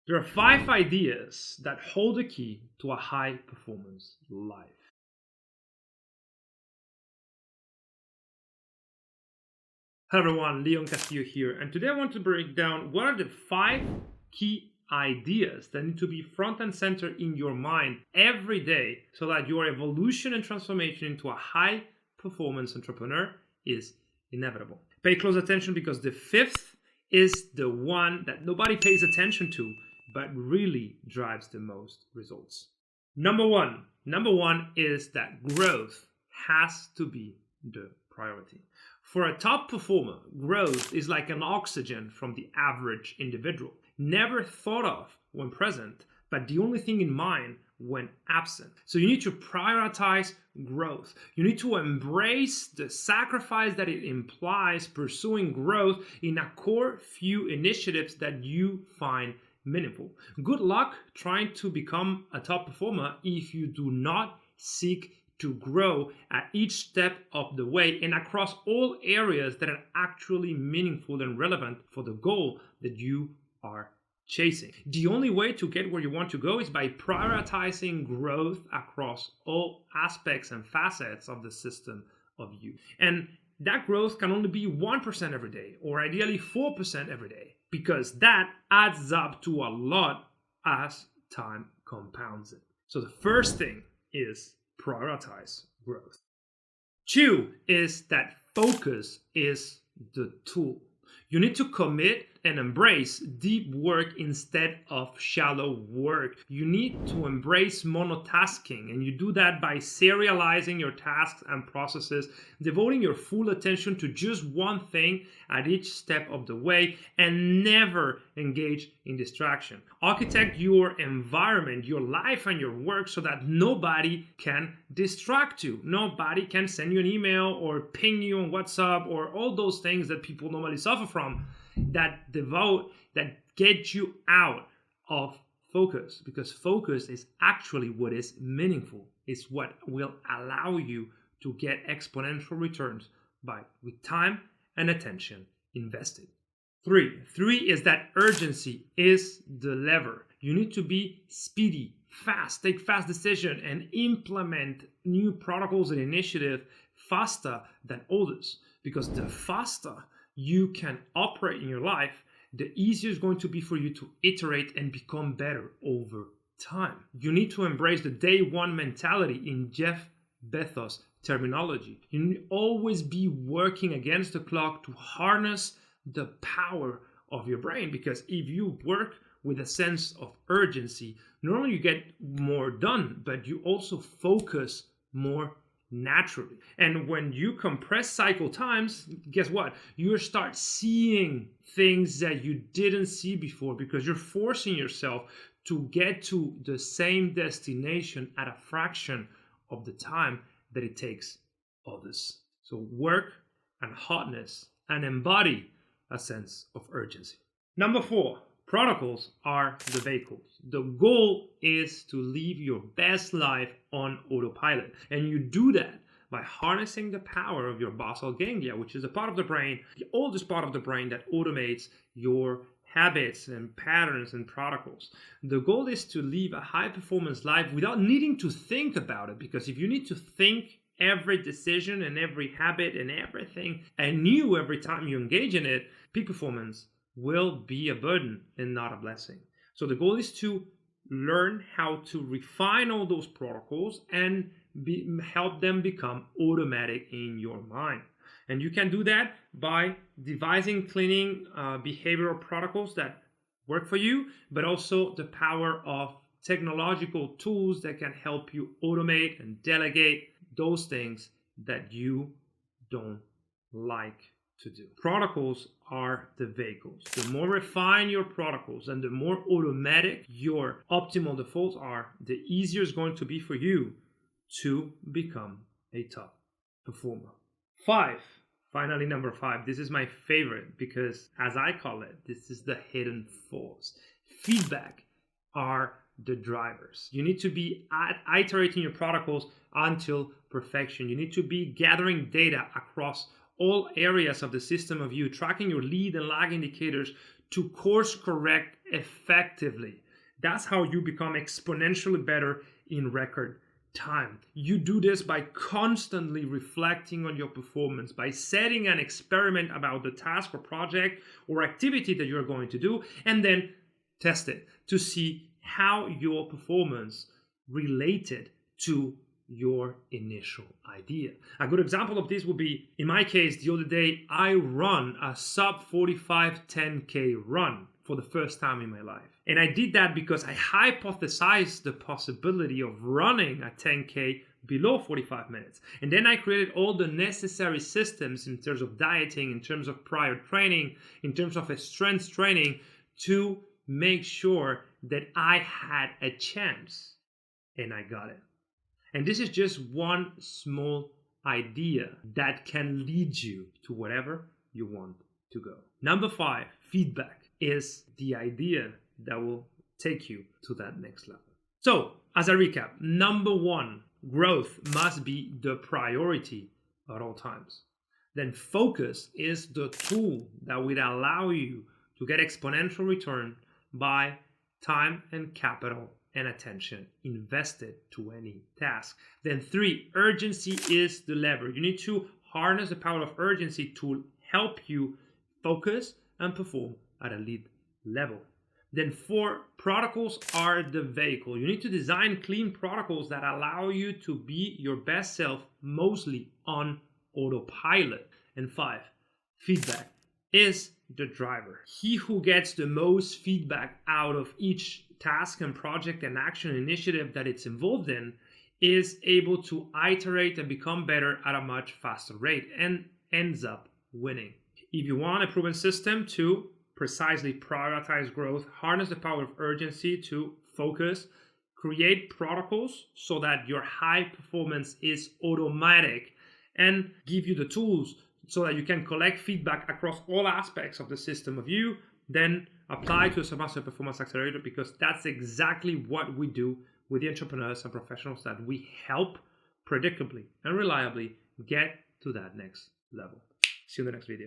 There are 5 ideas that hold the key to a high performance life. Hello everyone, Leon Castillo here, and today I want to break down what are the 5 key ideas that need to be front and center in your mind every day so that your evolution and transformation into a high performance entrepreneur is inevitable. Pay close attention because the 5th is the one that nobody pays attention to but really drives the most results. Number one is that growth has to be the priority. For a top performer, growth is like an oxygen from the average individual. Never thought of when present, but the only thing in mind when absent. So you need to prioritize growth. You need to embrace the sacrifice that it implies pursuing growth in a core few initiatives that you find meaningful. Good luck trying to become a top performer if you do not seek to grow at each step of the way and across all areas that are actually meaningful and relevant for the goal that you are chasing. The only way to get where you want to go is by prioritizing growth across all aspects and facets of the system of you. And that growth can only be 1% every day, or ideally 4% every day, because that adds up to a lot as time compounds it. So the first thing is prioritize growth. 2 is that focus is the tool. You need to commit and embrace deep work instead of shallow work. You need to embrace monotasking, and you do that by serializing your tasks and processes, devoting your full attention to just one thing at each step of the way, and never engage in distraction. Architect your environment, your life, and your work so that nobody can distract you. Nobody can send you an email or ping you on WhatsApp or all those things that people normally suffer from that get you out of focus, because focus is actually what is meaningful. It's what will allow you to get exponential returns with time and attention invested. 3 is that urgency is the lever. You need to be speedy, fast, take fast decision, and implement new protocols and initiatives faster than others, because the faster you can operate in your life, the easier it's going to be for you to iterate and become better over time. You need to embrace the day one mentality in Jeff Bezos' terminology. You need to always be working against the clock to harness the power of your brain, because if you work with a sense of urgency, not only you get more done, but you also focus more naturally. And when you compress cycle times, guess what? You start seeing things that you didn't see before, because you're forcing yourself to get to the same destination at a fraction of the time that it takes others. So work and hotness and embody a sense of urgency. Number 4, protocols are the vehicles. The goal is to live your best life on autopilot. And you do that by harnessing the power of your basal ganglia, which is a part of the brain, the oldest part of the brain that automates your habits and patterns and protocols. The goal is to live a high performance life without needing to think about it, because if you need to think every decision and every habit and everything anew every time you engage in it, peak performance will be a burden and not a blessing. So the goal is to learn how to refine all those protocols and help them become automatic in your mind. And you can do that by devising cleaning behavioral protocols that work for you, but also the power of technological tools that can help you automate and delegate those things that you don't like to do. Protocols are the vehicles. The more refined your protocols and the more automatic your optimal defaults are, the easier it's going to be for you to become a top performer. 5. Finally, number 5. This is my favorite because, as I call it, this is the hidden force. Feedback are the drivers. You need to be iterating your protocols until perfection. You need to be gathering data across all areas of the system of you, tracking your lead and lag indicators to course correct effectively. That's how you become exponentially better in record time. You do this by constantly reflecting on your performance, by setting an experiment about the task or project or activity that you're going to do, and then test it to see how your performance related to your initial idea. A good example of this would be, in my case, the other day, I run a sub 45 10K run for the first time in my life. And I did that because I hypothesized the possibility of running a 10K below 45 minutes. And then I created all the necessary systems in terms of dieting, in terms of prior training, in terms of a strength training to make sure that I had a chance. And I got it. And this is just one small idea that can lead you to whatever you want to go. Number 5, feedback is the idea that will take you to that next level. So, as a recap, number 1, growth must be the priority at all times. Then focus is the tool that will allow you to get exponential return by time and capital and attention invested to any task. Then 3, urgency is the lever. You need to harness the power of urgency to help you focus and perform at a lead level. Then 4, protocols are the vehicle. You need to design clean protocols that allow you to be your best self, mostly on autopilot. And 5, feedback is the driver. He who gets the most feedback out of each task and project and action initiative that it's involved in is able to iterate and become better at a much faster rate and ends up winning. If you want a proven system to precisely prioritize growth, harness the power of urgency to focus, create protocols so that your high performance is automatic, and give you the tools so that you can collect feedback across all aspects of the system of you, then apply to a Selfmastered Performance Accelerator, because that's exactly what we do with the entrepreneurs and professionals that we help predictably and reliably get to that next level. See you in the next video.